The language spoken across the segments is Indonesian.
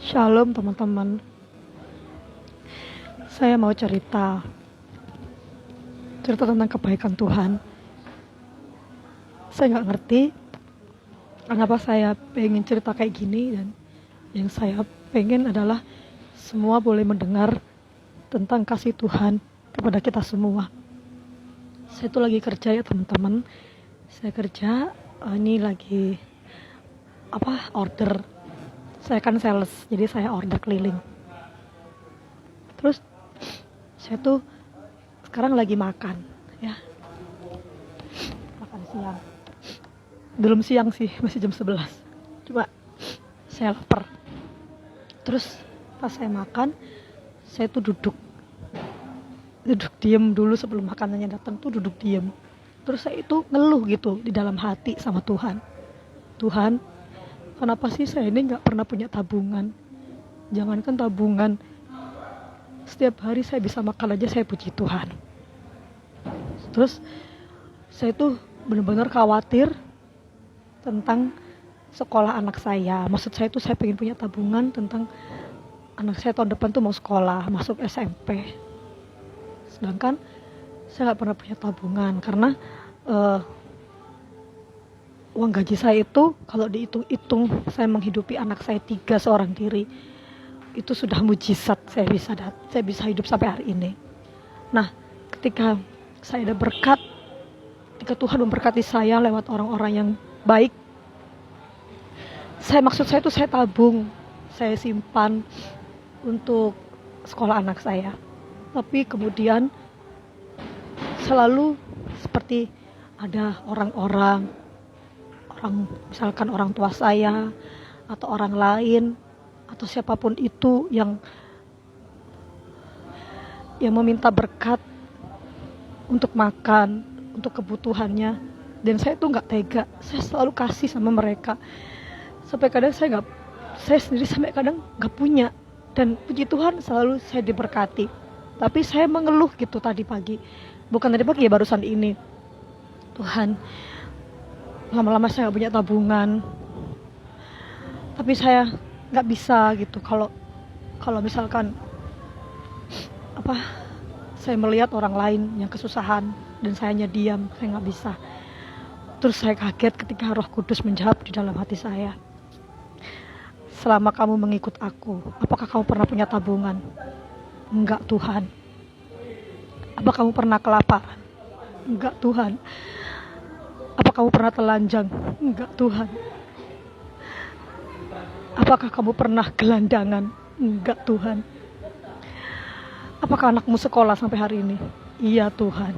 Shalom teman-teman, saya mau cerita tentang kebaikan Tuhan. Saya nggak ngerti kenapa saya pengen cerita kayak gini, dan yang saya pengen adalah semua boleh mendengar tentang kasih Tuhan kepada kita semua. Saya tuh lagi kerja ya teman-teman, saya kerja, ini lagi order. Saya kan sales, jadi saya order keliling. Terus saya tuh sekarang lagi makan ya, makan siang. Belum siang sih, masih jam 11. Cuma saya lapar. Terus pas saya makan, saya tuh duduk diem dulu sebelum makanannya datang, tuh duduk diem. Terus saya itu ngeluh gitu di dalam hati sama Tuhan. Tuhan, kenapa sih saya ini gak pernah punya tabungan? Jangankan tabungan, setiap hari saya bisa makan aja saya puji Tuhan. Terus saya tuh benar-benar khawatir tentang sekolah anak saya. Maksud saya tuh saya pengen punya tabungan tentang anak saya tahun depan tuh mau sekolah, masuk SMP. Sedangkan saya gak pernah punya tabungan karena uang gaji saya itu kalau dihitung-hitung saya menghidupi anak saya 3 seorang diri. Itu sudah mujizat saya bisa hidup sampai hari ini. Nah, ketika saya ada berkat, ketika Tuhan memberkati saya lewat orang-orang yang baik, maksud saya itu saya tabung, saya simpan untuk sekolah anak saya. Tapi kemudian selalu seperti ada misalkan orang tua saya atau orang lain atau siapapun itu yang meminta berkat untuk makan, untuk kebutuhannya, dan saya tuh nggak tega. Saya selalu kasih sama mereka sampai kadang saya sendiri sampai kadang nggak punya. Dan puji Tuhan selalu saya diberkati. Tapi saya mengeluh gitu tadi pagi, bukan tadi pagi ya, barusan ini. Tuhan, lama-lama saya gak punya tabungan, tapi saya gak bisa gitu kalau misalkan saya melihat orang lain yang kesusahan dan saya hanya diam, saya gak bisa. Terus saya kaget ketika Roh Kudus menjawab di dalam hati saya, selama kamu mengikut aku, apakah kamu pernah punya tabungan? Enggak Tuhan. Apa kamu pernah kelaparan? Enggak Tuhan. Apa kamu pernah telanjang? Enggak Tuhan. Apakah kamu pernah gelandangan? Enggak Tuhan. Apakah anakmu sekolah sampai hari ini? Iya Tuhan.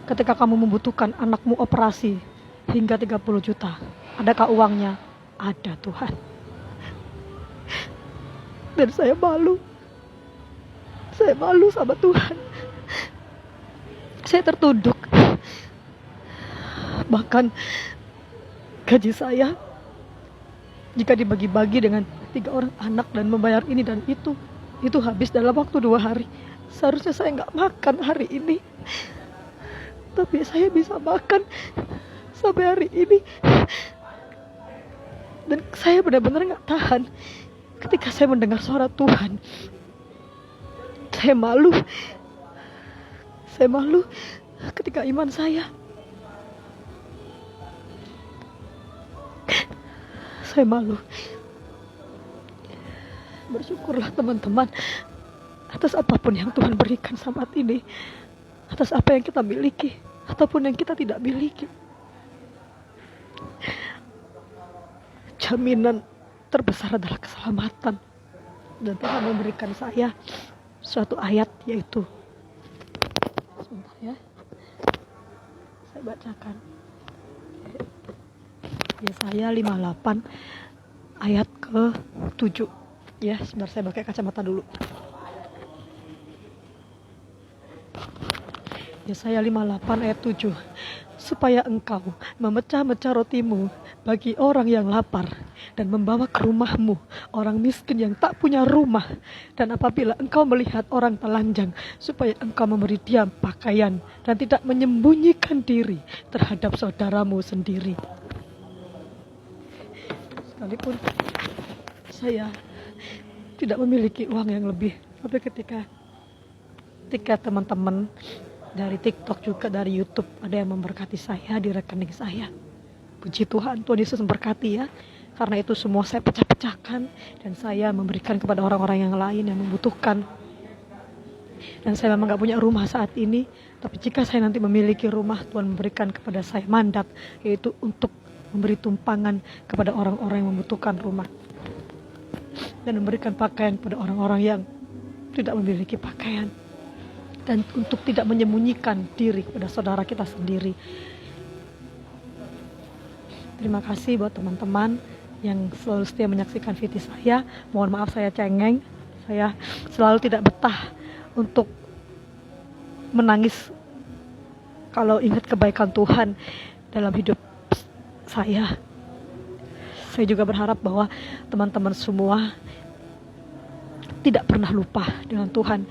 Ketika kamu membutuhkan anakmu operasi hingga 30 juta, adakah uangnya? Ada Tuhan. Dan saya malu sama Tuhan. Saya tertunduk. Bahkan gaji saya jika dibagi-bagi dengan 3 orang anak dan membayar ini dan itu habis dalam waktu 2 hari. Seharusnya saya gak makan hari ini, tapi saya bisa makan sampai hari ini. Dan saya benar-benar gak tahan ketika saya mendengar suara Tuhan. Saya malu ketika iman saya malu. Bersyukurlah teman-teman atas apapun yang Tuhan berikan saat ini, atas apa yang kita miliki ataupun yang kita tidak miliki. Jaminan terbesar adalah keselamatan, dan Tuhan memberikan saya suatu ayat, yaitu, sebentar ya, saya bacakan. Yesaya 58 ayat ke-7. Ya, sebentar saya pakai kacamata dulu. Yesaya 58 ayat 7. Supaya engkau memecah-mecah rotimu bagi orang yang lapar, dan membawa ke rumahmu orang miskin yang tak punya rumah. Dan apabila engkau melihat orang telanjang, supaya engkau memberi dia pakaian, dan tidak menyembunyikan diri terhadap saudaramu sendiri. Sekalipun saya tidak memiliki uang yang lebih. Tapi ketika teman-teman dari TikTok juga dari YouTube ada yang memberkati saya di rekening saya, puji Tuhan, Tuhan Yesus memberkati ya. Karena itu semua saya pecah-pecahkan dan saya memberikan kepada orang-orang yang lain yang membutuhkan. Dan saya memang gak punya rumah saat ini, tapi jika saya nanti memiliki rumah, Tuhan memberikan kepada saya mandat, yaitu untuk memberi tumpangan kepada orang-orang yang membutuhkan rumah dan memberikan pakaian kepada orang-orang yang tidak memiliki pakaian, dan untuk tidak menyembunyikan diri kepada saudara kita sendiri. Terima kasih buat teman-teman yang selalu setia menyaksikan video saya. Mohon maaf saya cengeng, saya selalu tidak betah untuk menangis kalau ingat kebaikan Tuhan dalam hidup saya. Saya juga berharap bahwa teman-teman semua tidak pernah lupa dengan Tuhan.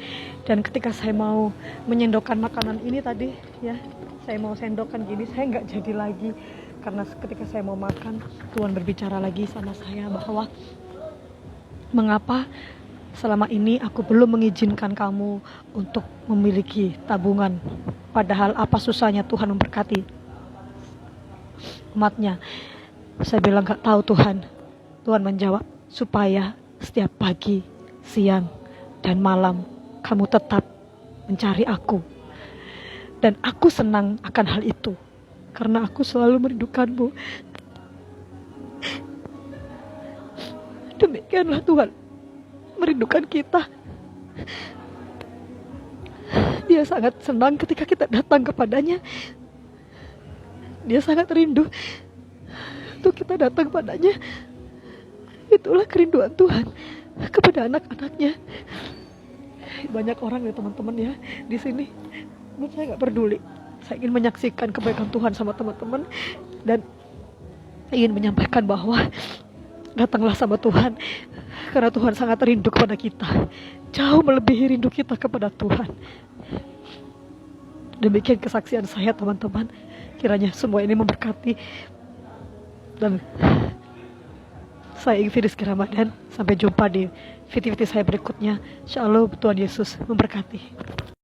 Dan ketika saya mau menyendokkan makanan ini tadi ya, saya mau sendokkan gini, saya nggak jadi lagi. Karena ketika saya mau makan, Tuhan berbicara lagi sama saya bahwa mengapa selama ini aku belum mengizinkan kamu untuk memiliki tabungan. Padahal apa susahnya Tuhan memberkati umatnya. Saya bilang gak tahu Tuhan. Tuhan menjawab, supaya setiap pagi, siang, dan malam kamu tetap mencari aku. Dan aku senang akan hal itu, karena aku selalu merindukanmu. Demikianlah Tuhan merindukan kita. Dia sangat senang ketika kita datang kepadanya. Dia sangat rindu untuk kita datang kepadanya. Itulah kerinduan Tuhan kepada anak-anaknya. Banyak orang ya teman-teman ya di sini, saya nggak peduli. Saya ingin menyaksikan kebaikan Tuhan sama teman-teman dan ingin menyampaikan bahwa datanglah sama Tuhan, karena Tuhan sangat rindu kepada kita, jauh melebihi rindu kita kepada Tuhan. Demikian kesaksian saya teman-teman. Kiranya semua ini memberkati. Dan saya Firis Ramadan. Sampai jumpa di video-video saya berikutnya. Shalom, Tuhan Yesus memberkati.